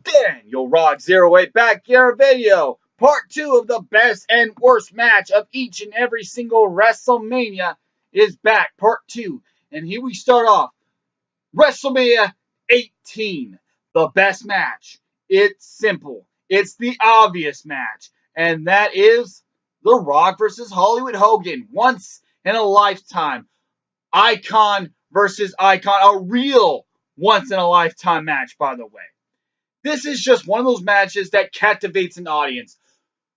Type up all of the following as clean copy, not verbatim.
Daniel Rock 08 Backyard Video. Part 2 of the best and worst match of each and every single WrestleMania is back. Part 2. And here we start off. WrestleMania 18. The best match. It's simple. It's the obvious match. And that is The Rock versus Hollywood Hogan. Once in a lifetime. Icon versus icon. A real once in a lifetime match, by the way. This is just one of those matches that captivates an audience.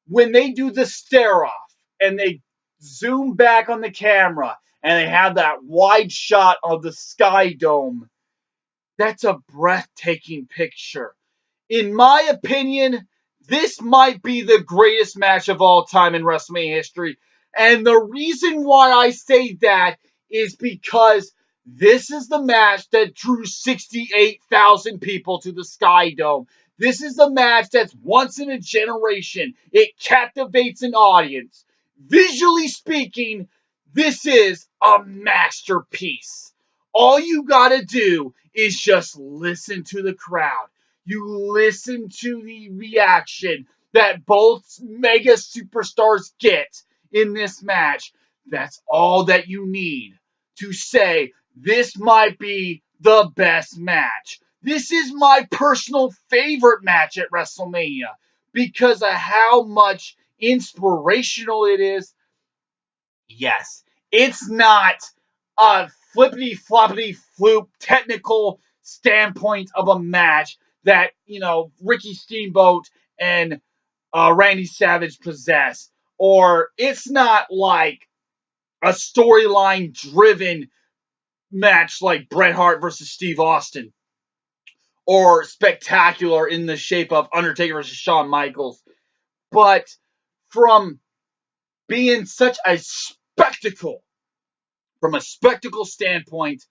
When they do the stare off and they zoom back on the camera and they have that wide shot of the Sky Dome, that's a breathtaking picture. In my opinion, this might be the greatest match of all time in WrestleMania history. And the reason why I say that is because this is the match that drew 68,000 people to the Sky Dome. This is the match that's once in a generation. It captivates an audience. Visually speaking, this is a masterpiece. All you gotta do is just listen to the crowd. You listen to the reaction that both mega superstars get in this match. That's all that you need to say this might be the best match. This is my personal favorite match at WrestleMania because of how much inspirational it is. Yes, it's not a flippity floppity floop technical standpoint of a match that, Ricky Steamboat and Randy Savage possess. Or it's not like a storyline driven match like Bret Hart versus Steve Austin. Or spectacular in the shape of Undertaker versus Shawn Michaels. But from being such a spectacle, from a spectacle standpoint,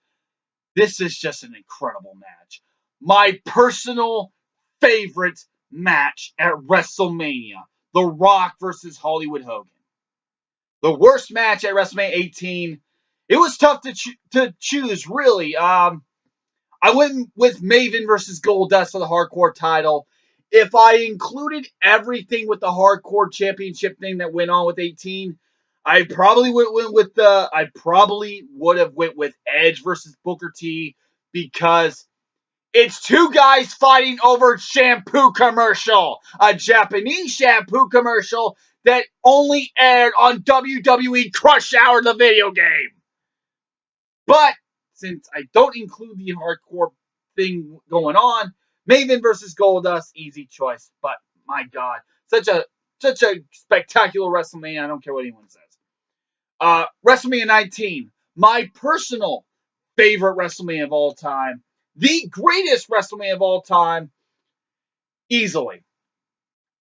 this is just an incredible match. My personal favorite match at WrestleMania. The Rock versus Hollywood Hogan. The worst match at WrestleMania 18. It was tough to choose, really. I went with Maven versus Goldust for the Hardcore title. If I included everything with the Hardcore Championship thing that went on with 18, I probably would have went with Edge versus Booker T because it's two guys fighting over shampoo commercial, a Japanese shampoo commercial that only aired on WWE Crush Hour, the video game. But since I don't include the hardcore thing going on, Maven versus Goldust, easy choice. But my God, such a spectacular WrestleMania. I don't care what anyone says. WrestleMania 19, my personal favorite WrestleMania of all time, the greatest WrestleMania of all time, easily.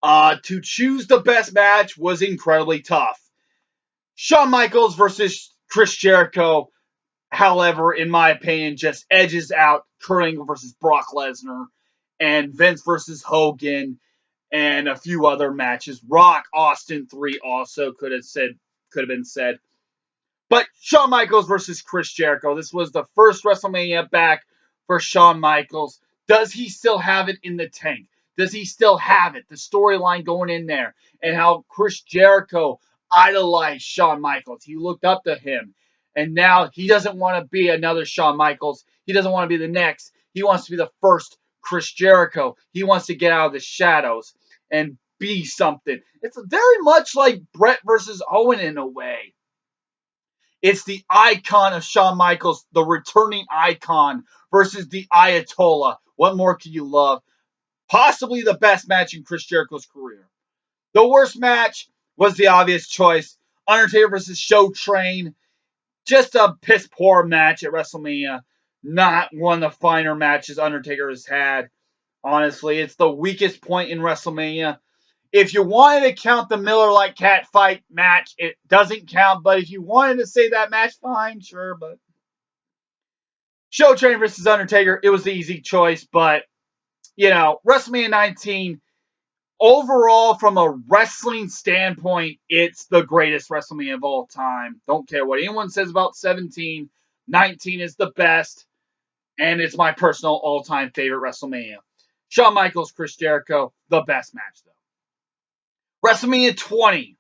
To choose the best match was incredibly tough. Shawn Michaels versus Chris Jericho, however, in my opinion, just edges out Kurt Angle versus Brock Lesnar and Vince versus Hogan and a few other matches. Rock Austin 3 also could have been said. But Shawn Michaels versus Chris Jericho. This was the first WrestleMania back for Shawn Michaels. Does he still have it in the tank? Does he still have it? The storyline going in there. And how Chris Jericho idolized Shawn Michaels. He looked up to him. And now he doesn't want to be another Shawn Michaels. He doesn't want to be the next. He wants to be the first Chris Jericho. He wants to get out of the shadows and be something. It's very much like Bret versus Owen in a way. It's the icon of Shawn Michaels, the returning icon, versus the Ayatollah. What more can you love? Possibly the best match in Chris Jericho's career. The worst match was the obvious choice. Undertaker versus Show Train. Just a piss poor match at WrestleMania. Not one of the finer matches Undertaker has had. Honestly, it's the weakest point in WrestleMania. If you wanted to count the Miller Lite Cat fight match, it doesn't count. But if you wanted to say that match, fine, sure. But Show Train versus Undertaker, it was the easy choice. But, WrestleMania 19, overall, from a wrestling standpoint, it's the greatest WrestleMania of all time. Don't care what anyone says about 17. 19 is the best. And it's my personal all-time favorite WrestleMania. Shawn Michaels, Chris Jericho, the best match though. WrestleMania 20,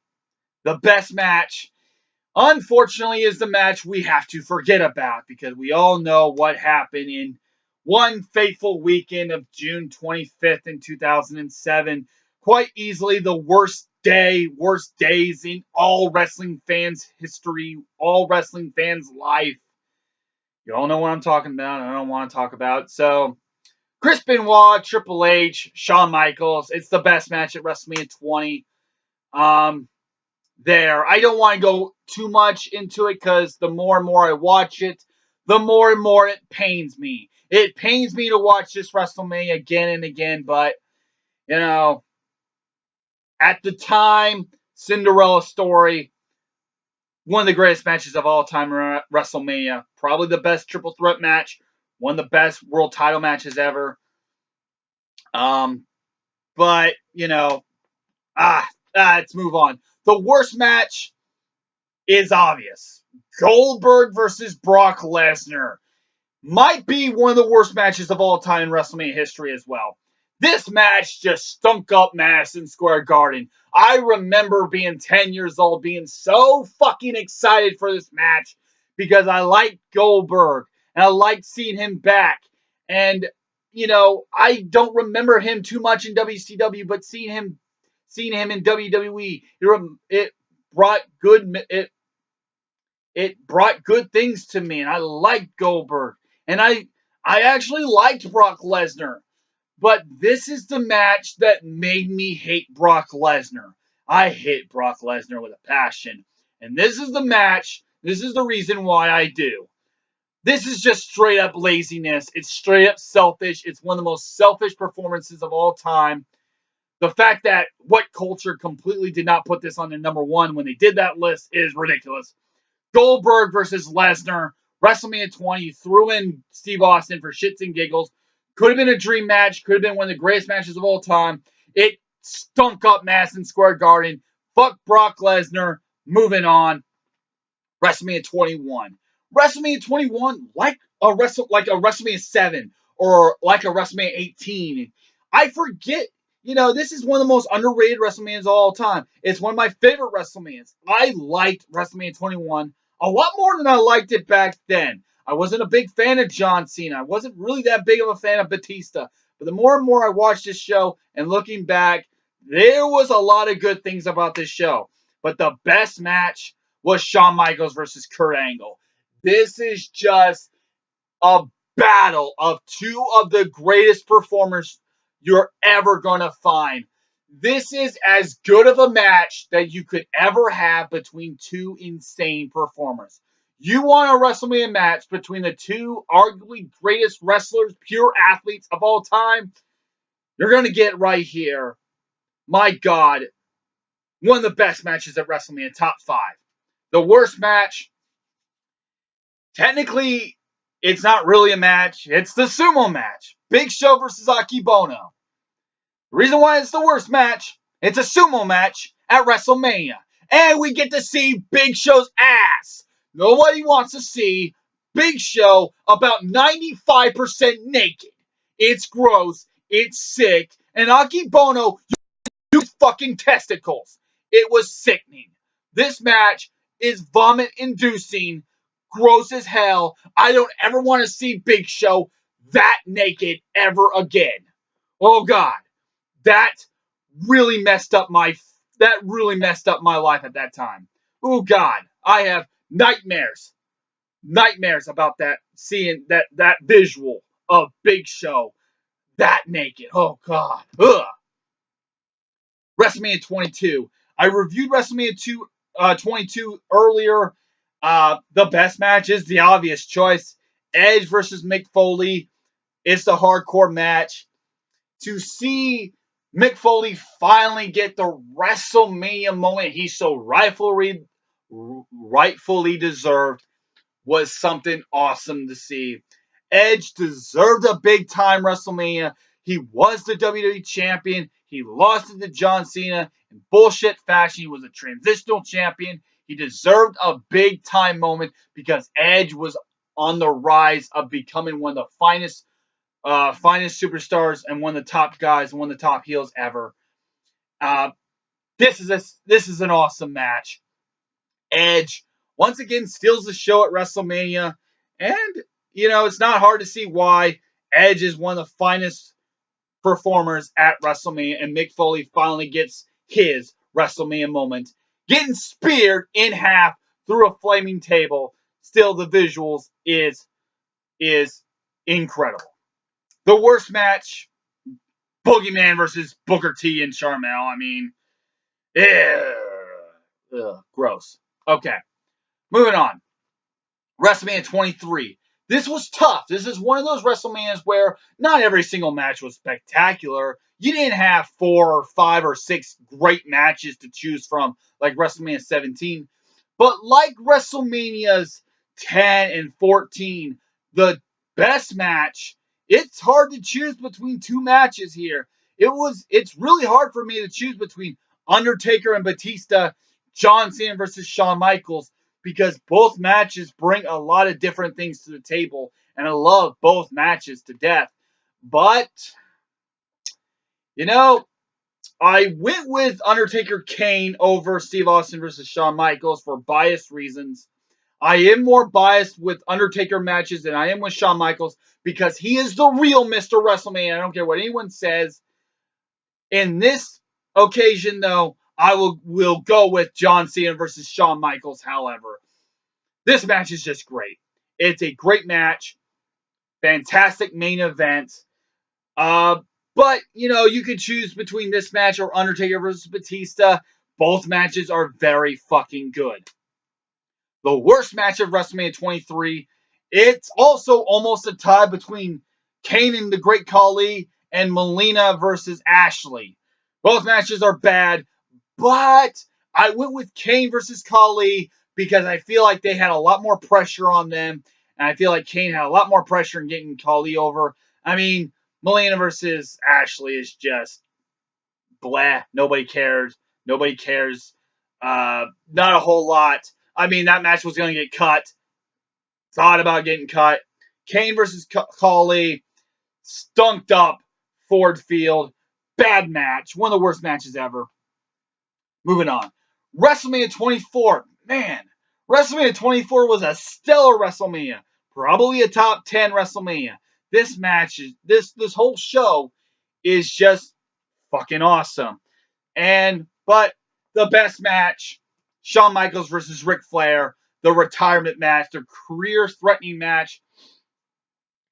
the best match, unfortunately, is the match we have to forget about because we all know what happened in one fateful weekend of June 25th in 2007. Quite easily the worst days in all wrestling fans' history, all wrestling fans' life. You all know what I'm talking about. I don't want to talk about. So, Chris Benoit, Triple H, Shawn Michaels. It's the best match at WrestleMania 20. I don't want to go too much into it because the more and more I watch it, the more and more it pains me. It pains me to watch this WrestleMania again and again, but, you know, at the time, Cinderella story, one of the greatest matches of all time at WrestleMania. Probably the best triple threat match, one of the best world title matches ever. But, let's move on. The worst match is obvious. Goldberg versus Brock Lesnar might be one of the worst matches of all time in WrestleMania history as well. This match just stunk up Madison Square Garden. I remember being 10 years old, being so fucking excited for this match because I liked Goldberg and I liked seeing him back. And, I don't remember him too much in WCW, but seeing him in WWE, it brought good things to me, and I liked Goldberg, and I actually liked Brock Lesnar. But this is the match that made me hate Brock Lesnar. I hate Brock Lesnar with a passion, and this is the match. This is the reason why I do. This is just straight up laziness. It's straight up selfish. It's one of the most selfish performances of all time. The fact that What Culture completely did not put this on their number one when they did that list is ridiculous. Goldberg versus Lesnar, WrestleMania 20. You threw in Steve Austin for shits and giggles. Could have been a dream match. Could have been one of the greatest matches of all time. It stunk up Madison Square Garden. Fuck Brock Lesnar. Moving on. WrestleMania 21. WrestleMania 21, like a WrestleMania 7 or like a WrestleMania 18. I forget. This is one of the most underrated WrestleManias of all time. It's one of my favorite WrestleManias. I liked WrestleMania 21 a lot more than I liked it back then. I wasn't a big fan of John Cena. I wasn't really that big of a fan of Batista. But the more and more I watched this show and looking back, there was a lot of good things about this show. But the best match was Shawn Michaels versus Kurt Angle. This is just a battle of two of the greatest performers you're ever going to find. This is as good of a match that you could ever have between two insane performers. You want a WrestleMania match between the two arguably greatest wrestlers, pure athletes of all time? You're going to get right here. My God, one of the best matches at WrestleMania, top 5. The worst match, technically, it's not really a match. It's the sumo match. Big Show versus Akibono. The reason why it's the worst match, it's a sumo match at WrestleMania. And we get to see Big Show's ass. Nobody wants to see Big Show about 95% naked. It's gross. It's sick. And Akibono, you fucking testicles. It was sickening. This match is vomit-inducing, gross as hell. I don't ever want to see Big Show that naked ever again. Oh God, that really messed up my life at that time. Oh God, I have nightmares about that, seeing that visual of Big Show that naked. Oh God. Ugh. WrestleMania 22. I reviewed WrestleMania 22 earlier. The best match is the obvious choice. Edge versus Mick Foley. It's the hardcore match. To see Mick Foley finally get the WrestleMania moment he so rightfully deserved was something awesome to see. Edge deserved a big time WrestleMania. He was the WWE champion. He lost it to John Cena in bullshit fashion. He was a transitional champion. He deserved a big time moment because Edge was on the rise of becoming one of the finest finest superstars and one of the top guys and one of the top heels ever. Uh, this is an awesome match. Edge once again steals the show at WrestleMania, and it's not hard to see why. Edge is one of the finest performers at WrestleMania, and Mick Foley finally gets his WrestleMania moment, getting speared in half through a flaming table. Still, the visuals is incredible. The worst match, Boogeyman versus Booker T and Sharmell. I mean, gross. Okay, moving on. WrestleMania 23. This was tough. This is one of those WrestleManias where not every single match was spectacular. You didn't have 4 or 5 or 6 great matches to choose from like WrestleMania 17. But like WrestleManias 10 and 14, the best match, it's hard to choose between 2 matches here. It's really hard for me to choose between Undertaker and Batista, John Cena versus Shawn Michaels, because both matches bring a lot of different things to the table, and I love both matches to death. But, I went with Undertaker Kane over Steve Austin versus Shawn Michaels for biased reasons. I am more biased with Undertaker matches than I am with Shawn Michaels because he is the real Mr. WrestleMania. I don't care what anyone says. In this occasion, though, I will go with John Cena versus Shawn Michaels, however. This match is just great. It's a great match. Fantastic main event. But, you could choose between this match or Undertaker versus Batista. Both matches are very fucking good. The worst match of WrestleMania 23. It's also almost a tie between Kane and the Great Khali and Melina versus Ashley. Both matches are bad, but I went with Kane versus Khali because I feel like they had a lot more pressure on them, and I feel like Kane had a lot more pressure in getting Khali over. I mean, Melina versus Ashley is just blah. Nobody cares. Nobody cares. Not a whole lot. I mean, that match was going to get cut. Thought about getting cut. Kane versus Khali. Stunked up Ford Field. Bad match. One of the worst matches ever. Moving on. WrestleMania 24. Man, WrestleMania 24 was a stellar WrestleMania. Probably a top 10 WrestleMania. This match is this whole show is just fucking awesome. But the best match, Shawn Michaels versus Ric Flair, the retirement match, the career-threatening match.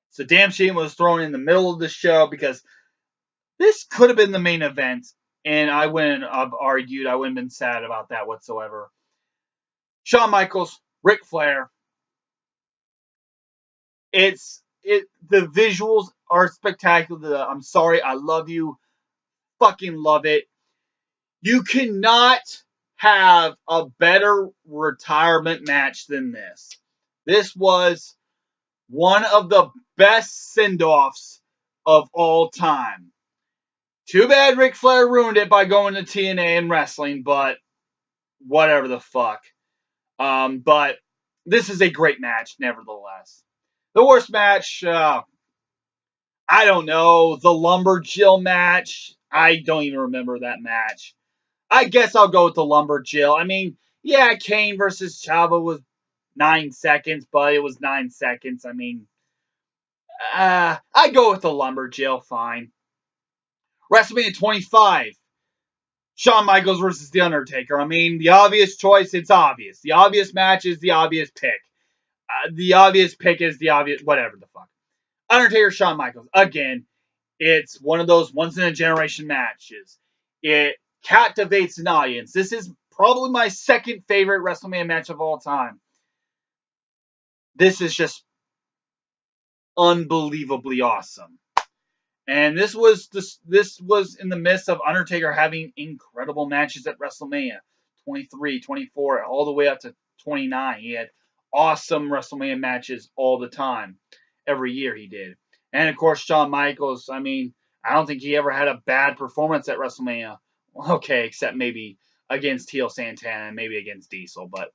It's a damn shame it was thrown in the middle of the show because this could have been the main event, and I wouldn't have argued. I wouldn't have been sad about that whatsoever. Shawn Michaels, Ric Flair. The visuals are spectacular. I'm sorry, I love you. Fucking love it. You cannot have a better retirement match than this. This was one of the best send-offs of all time. Too bad Ric Flair ruined it by going to TNA and wrestling, but whatever the fuck. But this is a great match, nevertheless. The worst match, I don't know. The Lumberjill match. I don't even remember that match. I guess I'll go with the Lumberjill. I mean, yeah, Kane versus Chavo was 9 seconds, but it was 9 seconds. I mean, I go with the Lumberjill, fine. WrestleMania 25. Shawn Michaels versus The Undertaker. I mean, the obvious choice, it's obvious. The obvious match is the obvious pick. The obvious pick is the obvious, whatever the fuck. Undertaker, Shawn Michaels. Again, it's one of those once-in-a-generation matches. It captivates an audience. This is probably my second favorite WrestleMania match of all time. This is just unbelievably awesome. And this was in the midst of Undertaker having incredible matches at WrestleMania 23, 24, all the way up to 29. He had awesome WrestleMania matches all the time. Every year he did. And of course, Shawn Michaels, I mean, I don't think he ever had a bad performance at WrestleMania. Okay, except maybe against Heel Santana and maybe against Diesel. But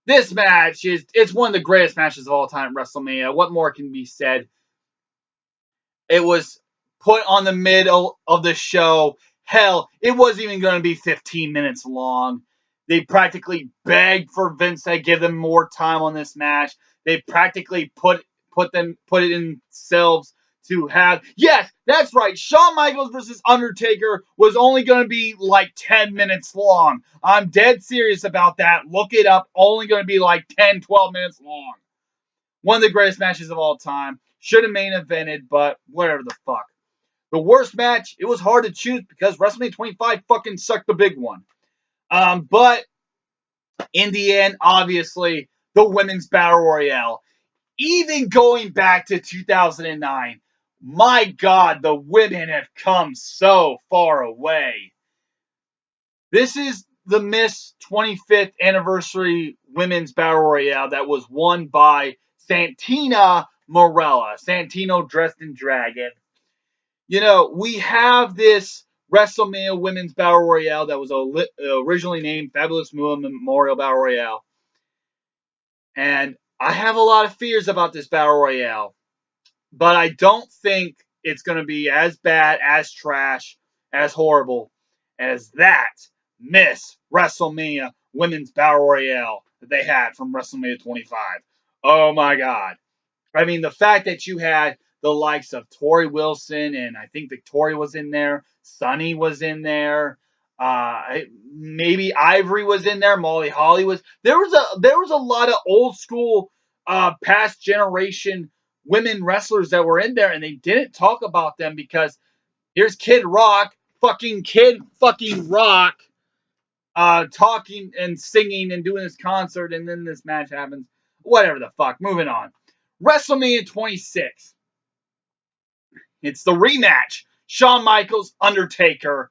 this match it's one of the greatest matches of all time at WrestleMania. What more can be said? It was put on the middle of the show. Hell, it wasn't even going to be 15 minutes long. They practically begged for Vince to give them more time on this match. They practically put it in themselves to have. Yes, that's right. Shawn Michaels versus Undertaker was only going to be like 10 minutes long. I'm dead serious about that. Look it up. Only going to be like 10, 12 minutes long. One of the greatest matches of all time. Should have main evented, but whatever the fuck. The worst match, it was hard to choose because WrestleMania 25 fucking sucked the big one. But in the end, obviously, the Women's Battle Royale. Even going back to 2009, my God, the women have come so far away. This is the Miss 25th Anniversary Women's Battle Royale that was won by Santina Marella. Santino dressed in dragon. You know, we have this WrestleMania Women's Battle Royale that was originally named Fabulous Moolah Memorial Battle Royale. And I have a lot of fears about this Battle Royale. But I don't think it's going to be as bad, as trash, as horrible as that Miss WrestleMania Women's Battle Royale that they had from WrestleMania 25. Oh my God. I mean, the fact that you had the likes of Tori Wilson, and I think Victoria was in there, Sunny was in there, maybe Ivory was in there, Molly Holly was. There was a lot of old school, past generation women wrestlers that were in there, and they didn't talk about them because here's Kid Rock, Kid Rock, talking and singing and doing this concert, and then this match happens. Whatever the fuck. Moving on. WrestleMania 26. It's the rematch. Shawn Michaels, Undertaker.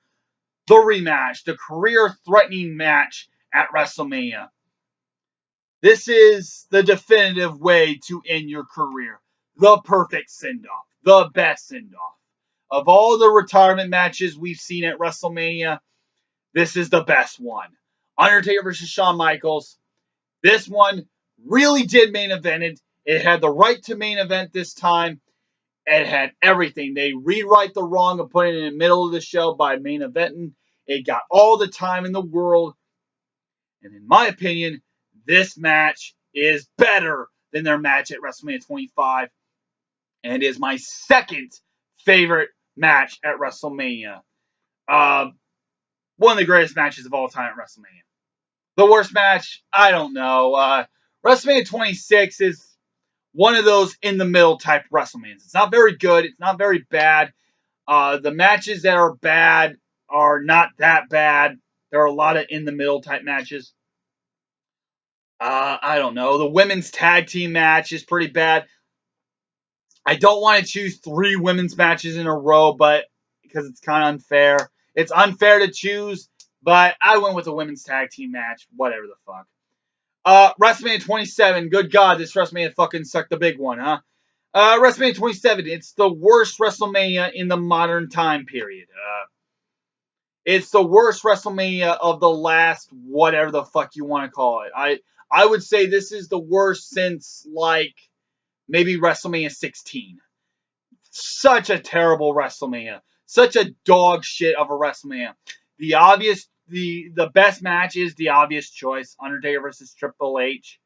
The rematch. The career-threatening match at WrestleMania. This is the definitive way to end your career. The perfect send-off. The best send-off. Of all the retirement matches we've seen at WrestleMania, this is the best one. Undertaker versus Shawn Michaels. This one really did main evented. It had the right to main event this time. It had everything. They rewrite the wrong and put it in the middle of the show by main eventing. It got all the time in the world. And in my opinion, this match is better than their match at WrestleMania 25. And is my second favorite match at WrestleMania. One of the greatest matches of all time at WrestleMania. The worst match, I don't know. WrestleMania 26 is one of those in the middle type WrestleManias. It's not very good. It's not very bad. The matches that are bad are not that bad. There are a lot of in the middle type matches. I don't know. The women's tag team match is pretty bad. I don't want to choose 3 women's matches in a row, but because it's kind of unfair. It's unfair to choose, but I went with a women's tag team match. Whatever the fuck. WrestleMania 27. Good God, this WrestleMania fucking sucked the big one, huh? WrestleMania 27. It's the worst WrestleMania in the modern time period. It's the worst WrestleMania of the last whatever the fuck you want to call it. I would say this is the worst since like maybe WrestleMania 16. Such a terrible WrestleMania. Such a dog shit of a WrestleMania. The best match is the obvious choice, Undertaker versus Triple H.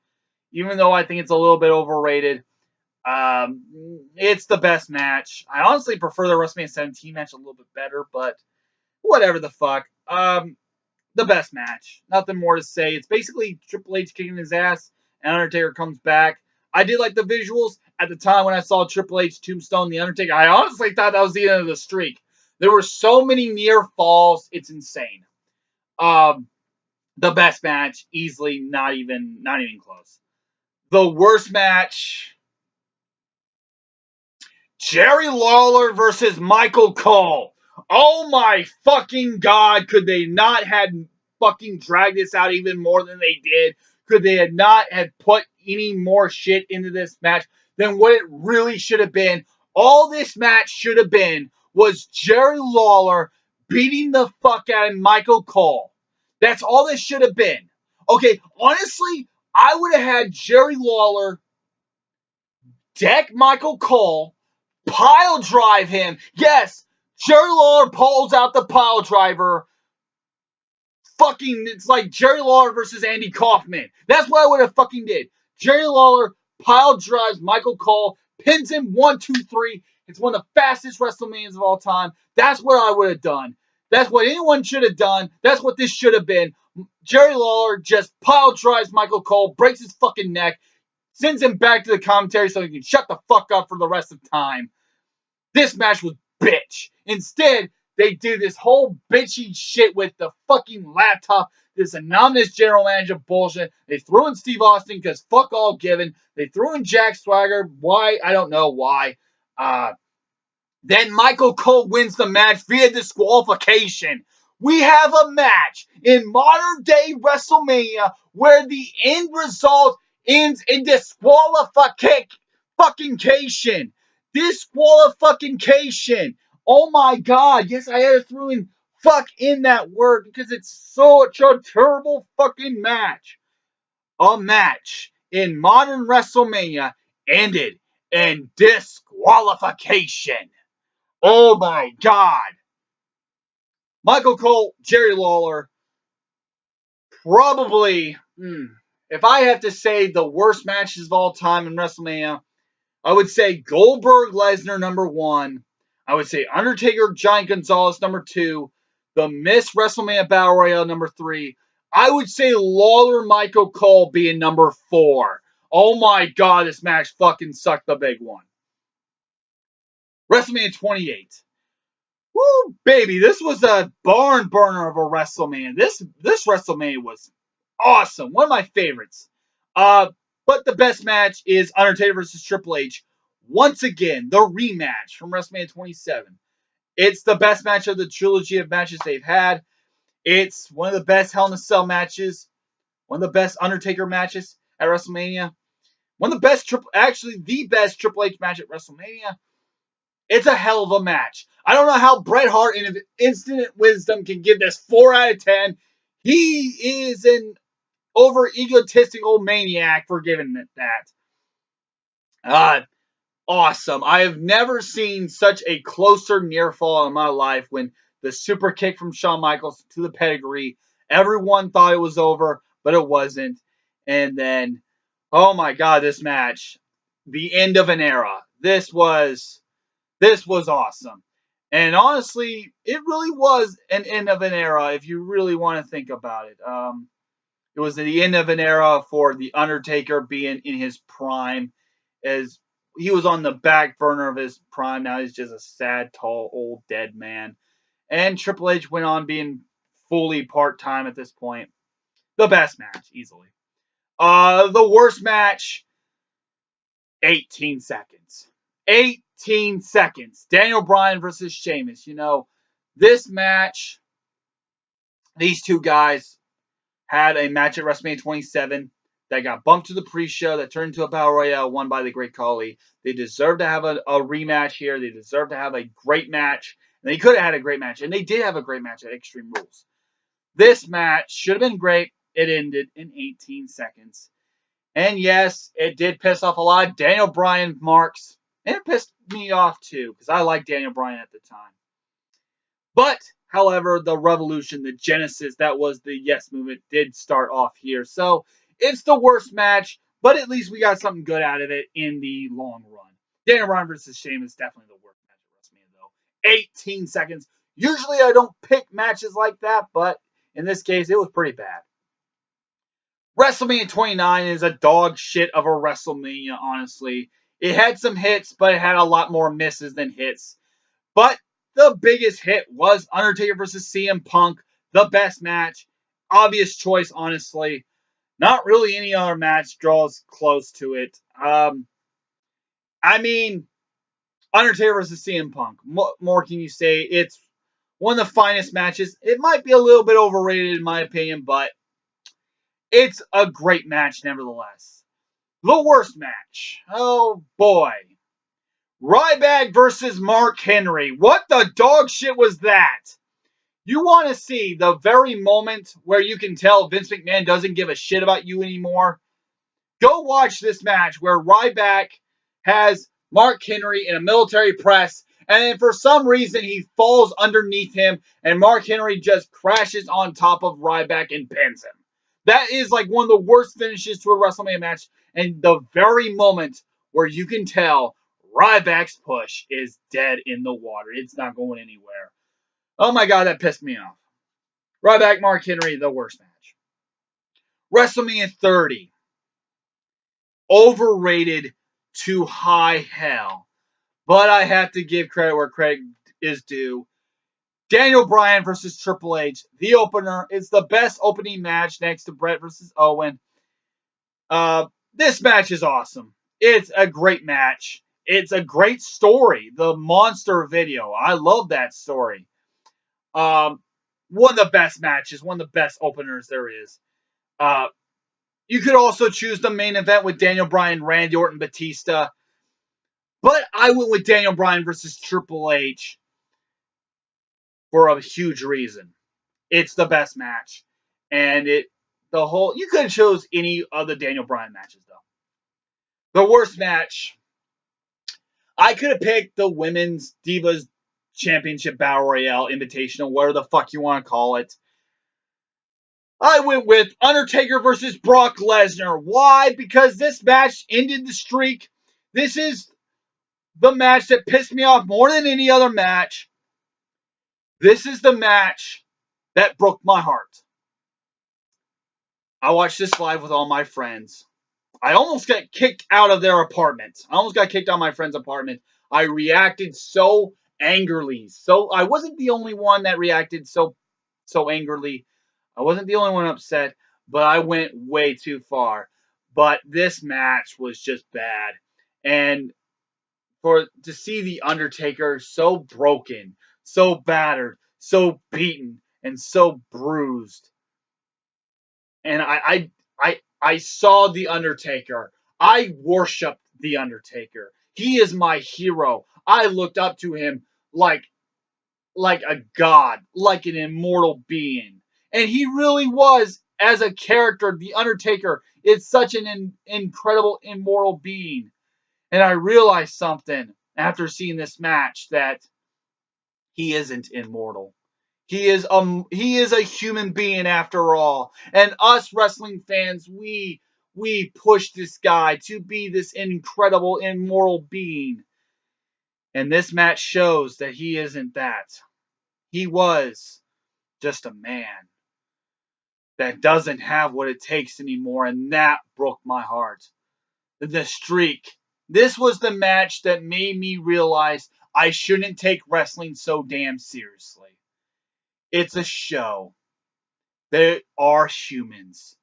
Even though I think it's a little bit overrated, it's the best match. I honestly prefer the WrestleMania 17 match a little bit better, but whatever the fuck. The best match. Nothing more to say. It's basically Triple H kicking his ass, and Undertaker comes back. I did like the visuals at the time when I saw Triple H tombstone the Undertaker. I honestly thought that was the end of the streak. There were so many near falls. It's insane. The best match, easily, not even close. The worst match, Jerry Lawler versus Michael Cole. Oh my fucking God, could they not have fucking dragged this out even more than they did? Could they have not have put any more shit into this match than what it really should have been? All this match should have been was Jerry Lawler beating the fuck out of Michael Cole. That's all this should have been. Okay, honestly, I would have had Jerry Lawler deck Michael Cole, pile drive him. Yes, Jerry Lawler pulls out the pile driver. Fucking, it's like Jerry Lawler versus Andy Kaufman. That's what I would have fucking did. Jerry Lawler pile drives Michael Cole, pins him 1, 2, 3. It's one of the fastest WrestleManias of all time. That's what I would have done. That's what anyone should have done. That's what this should have been. Jerry Lawler just pile drives Michael Cole, breaks his fucking neck, sends him back to the commentary so he can shut the fuck up for the rest of the time. This match was bitch. Instead, they do this whole bitchy shit with the fucking laptop, this anonymous general manager bullshit. They threw in Steve Austin because fuck all given. They threw in Jack Swagger. Why? I don't know why. Then Michael Cole wins the match via disqualification. We have a match in modern day WrestleMania where the end result ends in disqualification. Disqualification. Oh my god. Yes, I had to throw in fuck in that word because it's such a terrible fucking match. A match in modern WrestleMania ended in disqualification. Oh my god. Michael Cole, Jerry Lawler, probably, if I have to say the worst matches of all time in WrestleMania, I would say Goldberg Lesnar number 1. I would say Undertaker Giant Gonzalez number 2. The Miss WrestleMania Battle Royale number 3. I would say Lawler Michael Cole being number 4. Oh my god, this match fucking sucked the big one. WrestleMania 28. Woo, baby, this was a barn burner of a WrestleMania. This WrestleMania was awesome. One of my favorites. But the best match is Undertaker versus Triple H. Once again, the rematch from WrestleMania 27. It's the best match of the trilogy of matches they've had. It's one of the best Hell in a Cell matches. One of the best Undertaker matches at WrestleMania. One of the best, actually the best Triple H match at WrestleMania. It's a hell of a match. I don't know how Bret Hart in Instant Wisdom can give this 4 out of 10. He is an over egotistical maniac for giving it that. Awesome. I have never seen such a closer near fall in my life when the super kick from Shawn Michaels to the pedigree. Everyone thought it was over, but it wasn't. And then, oh my god, this match. The end of an era. This was awesome. And honestly, it really was an end of an era if you really want to think about it. It was the end of an era for The Undertaker being in his prime. As he was on the back burner of his prime. Now he's just a sad, tall, old, dead man. And Triple H went on being fully part-time at this point. The best match, easily. The worst match, 18 seconds. 18 seconds. Daniel Bryan versus Sheamus. You know, this match, these two guys had a match at WrestleMania 27 that got bumped to the pre-show that turned into a Battle Royale won by the Great Khali. They deserve to have a rematch here. They deserve to have a great match. And they could have had a great match. And they did have a great match at Extreme Rules. This match should have been great. It ended in 18 seconds. And yes, it did piss off a lot of Daniel Bryan marks. And it pissed me off too, because I liked Daniel Bryan at the time. But, however, the revolution, the genesis, that was the Yes Movement, did start off here. So, it's the worst match, but at least we got something good out of it in the long run. Daniel Bryan versus Sheamus is definitely the worst match at WrestleMania, though. 18 seconds. Usually I don't pick matches like that, but in this case, it was pretty bad. WrestleMania 29 is a dog shit of a WrestleMania, honestly. It had some hits, but it had a lot more misses than hits. But the biggest hit was Undertaker versus CM Punk. The best match. Obvious choice, honestly. Not really any other match draws close to it. I mean, Undertaker versus CM Punk. More can you say? It's one of the finest matches. It might be a little bit overrated in my opinion, but it's a great match nevertheless. The worst match. Oh boy. Ryback versus Mark Henry. What the dog shit was that? You want to see the very moment where you can tell Vince McMahon doesn't give a shit about you anymore? Go watch this match where Ryback has Mark Henry in a military press, and then for some reason he falls underneath him, and Mark Henry just crashes on top of Ryback and pins him. That is like one of the worst finishes to a WrestleMania match, and the very moment where you can tell Ryback's push is dead in the water. It's not going anywhere. Oh my god, that pissed me off. Ryback, Mark Henry, the worst match. WrestleMania 30. Overrated to high hell. But I have to give credit where credit is due. Daniel Bryan versus Triple H, the opener. It's the best opening match next to Brett versus Owen. This match is awesome. It's a great match. It's a great story. The monster video. I love that story. One of the best matches. One of the best openers there is. You could also choose the main event with Daniel Bryan, Randy Orton, Batista. But I went with Daniel Bryan versus Triple H for a huge reason. It's the best match. And you could have chose any of the Daniel Bryan matches, though. The worst match, I could have picked the Women's Divas Championship Battle Royale Invitational, whatever the fuck you want to call it. I went with Undertaker versus Brock Lesnar. Why? Because this match ended the streak. This is the match that pissed me off more than any other match. This is the match that broke my heart. I watched this live with all my friends. I almost got kicked out of their apartment. I almost got kicked out of my friend's apartment. I reacted so angrily. So I wasn't the only one that reacted so angrily. I wasn't the only one upset, but I went way too far. But this match was just bad. And to see the Undertaker so broken, so battered, so beaten, and so bruised. And I saw the Undertaker. I worshipped the Undertaker. He is my hero. I looked up to him like a god, like an immortal being. And he really was, as a character, the Undertaker is such an incredible immortal being. And I realized something after seeing this match, that he isn't immortal. He is a human being after all. And us wrestling fans, we push this guy to be this incredible immortal being. And this match shows that he isn't that. He was just a man that doesn't have what it takes anymore, and that broke my heart. The streak. This was the match that made me realize I shouldn't take wrestling so damn seriously. It's a show. They are humans.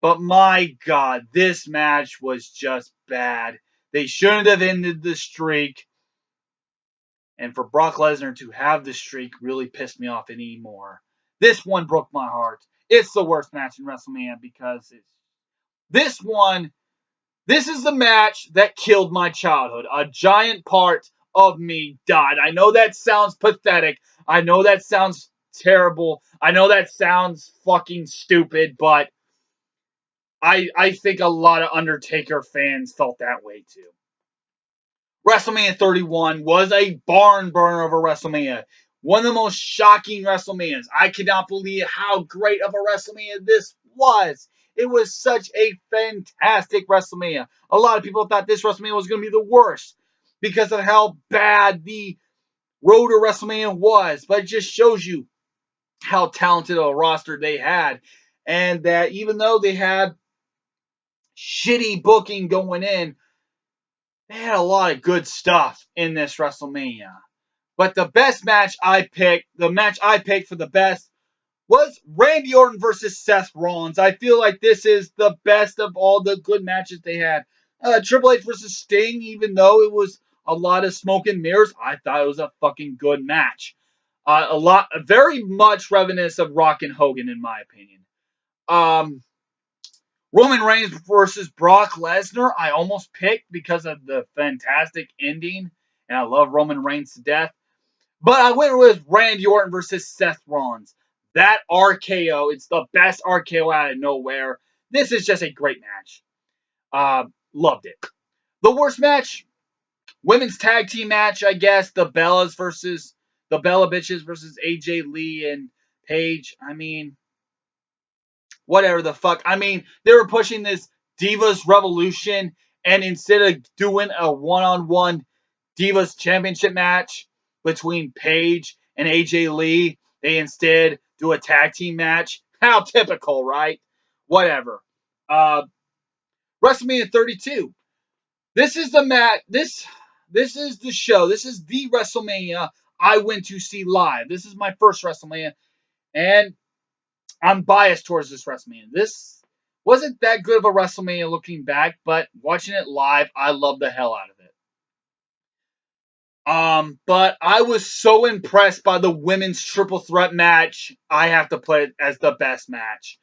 But my God, this match was just bad. They shouldn't have ended the streak. And for Brock Lesnar to have the streak really pissed me off anymore. This one broke my heart. It's the worst match in WrestleMania because this is the match that killed my childhood. A giant part of me died. I know that sounds pathetic. I know that sounds terrible. I know that sounds fucking stupid, but I think a lot of Undertaker fans felt that way too. WrestleMania 31 was a barn burner of a WrestleMania. One of the most shocking WrestleManias. I cannot believe how great of a WrestleMania this was. It was such a fantastic WrestleMania. A lot of people thought this WrestleMania was going to be the worst because of how bad the road to WrestleMania was. But it just shows you how talented a roster they had. And that even though they had shitty booking going in, they had a lot of good stuff in this WrestleMania. But the best match I picked, the match I picked for the best, was Randy Orton versus Seth Rollins. I feel like this is the best of all the good matches they had. Triple H versus Sting, even though it was a lot of smoke and mirrors, I thought it was a fucking good match. Very much reminiscent of Rock and Hogan, in my opinion. Roman Reigns versus Brock Lesnar, I almost picked because of the fantastic ending, and I love Roman Reigns to death. But I went with Randy Orton versus Seth Rollins. That RKO, it's the best RKO out of nowhere. This is just a great match. Loved it. The worst match, Women's tag team match, I guess. The Bella Bitches versus AJ Lee and Paige. I mean, whatever the fuck. I mean, they were pushing this Divas Revolution, and instead of doing a one-on-one Divas Championship match between Paige and AJ Lee, they instead do a tag team match. How typical, right? Whatever. Uh, WrestleMania 32. This is the match. This is the show. This is the WrestleMania I went to see live. This is my first WrestleMania, and I'm biased towards this WrestleMania. This wasn't that good of a WrestleMania looking back, but watching it live, I love the hell out of it. But I was so impressed by the women's triple threat match. I have to put it as the best match.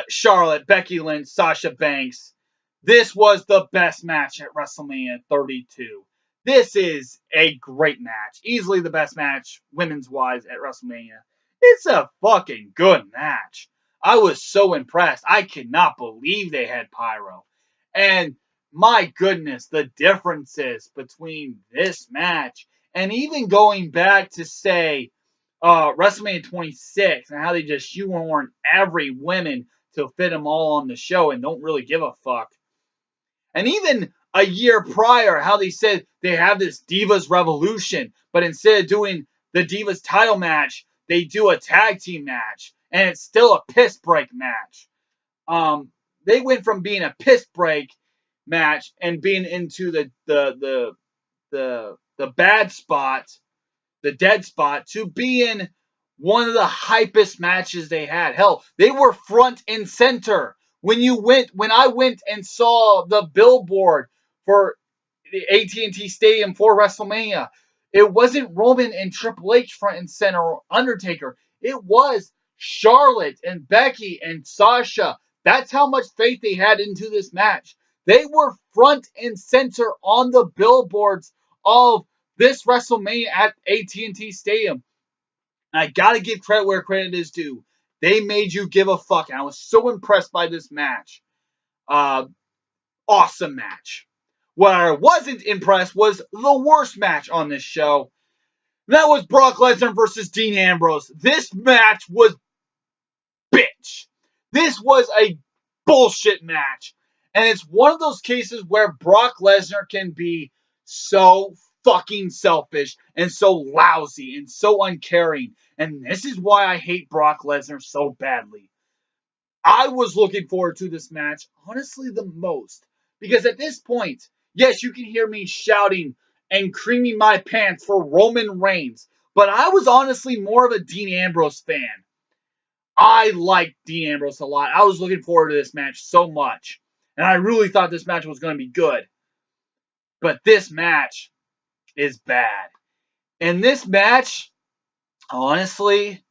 Charlotte, Becky Lynch, Sasha Banks. This was the best match at WrestleMania 32. This is a great match. Easily the best match, women's wise, at WrestleMania. It's a fucking good match. I was so impressed. I cannot believe they had pyro. And my goodness, the differences between this match and even going back to, say, WrestleMania 26 and how they just shoehorn every woman to fit them all on the show and don't really give a fuck. And even a year prior, how they said they have this Divas Revolution, but instead of doing the Divas title match, they do a tag team match, and it's still a piss break match. They went from being a piss break match and being into the bad spot, the dead spot, to being one of the hypest matches they had. Hell, they were front and center. When I went and saw the billboard for the AT&T Stadium for WrestleMania, it wasn't Roman and Triple H front and center or Undertaker. It was Charlotte and Becky and Sasha. That's how much faith they had into this match. They were front and center on the billboards of this WrestleMania at AT&T Stadium. And I gotta give credit where credit is due. They made you give a fuck. And I was so impressed by this match. Awesome match. What I wasn't impressed was the worst match on this show. That was Brock Lesnar versus Dean Ambrose. This match was bitch. This was a bullshit match. And it's one of those cases where Brock Lesnar can be so fucking selfish and so lousy and so uncaring. And this is why I hate Brock Lesnar so badly. I was looking forward to this match, honestly, the most. Because at this point, yes, you can hear me shouting and creaming my pants for Roman Reigns. But I was honestly more of a Dean Ambrose fan. I liked Dean Ambrose a lot. I was looking forward to this match so much. And I really thought this match was going to be good. But this match is bad. And this match, honestly,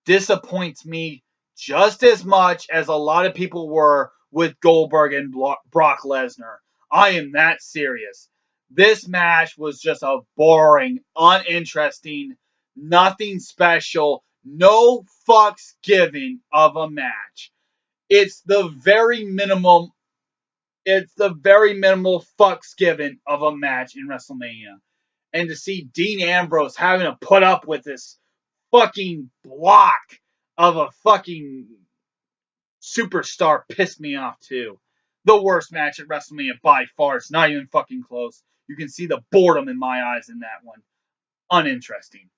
disappoints me just as much as a lot of people were with Goldberg and Brock Lesnar. I am that serious. This match was just a boring, uninteresting, nothing special, no fucks given of a match. It's the very minimum. It's the very minimal fucks given of a match in WrestleMania. And to see Dean Ambrose having to put up with this fucking block of a fucking superstar pissed me off too. The worst match at WrestleMania by far. It's not even fucking close. You can see the boredom in my eyes in that one. Uninteresting.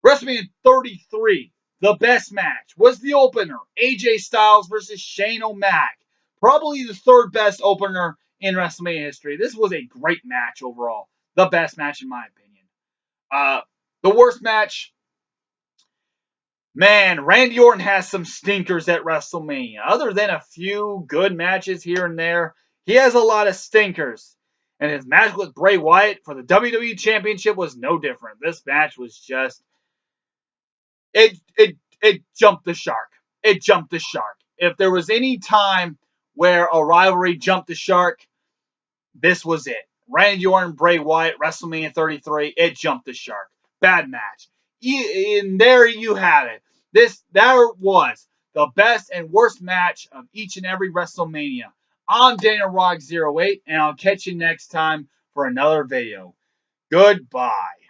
WrestleMania 33, the best match, was the opener. AJ Styles versus Shane O'Mac. Probably the third best opener in WrestleMania history. This was a great match overall. The best match in my opinion. The worst match, man, Randy Orton has some stinkers at WrestleMania. Other than a few good matches here and there, he has a lot of stinkers. And his match with Bray Wyatt for the WWE Championship was no different. This match was just... It jumped the shark. It jumped the shark. If there was any time where a rivalry jumped the shark, this was it. Randy Orton, Bray Wyatt, WrestleMania 33, it jumped the shark. Bad match. And there you have it. There was the best and worst match of each and every WrestleMania. I'm Daniel Rock 08, and I'll catch you next time for another video. Goodbye.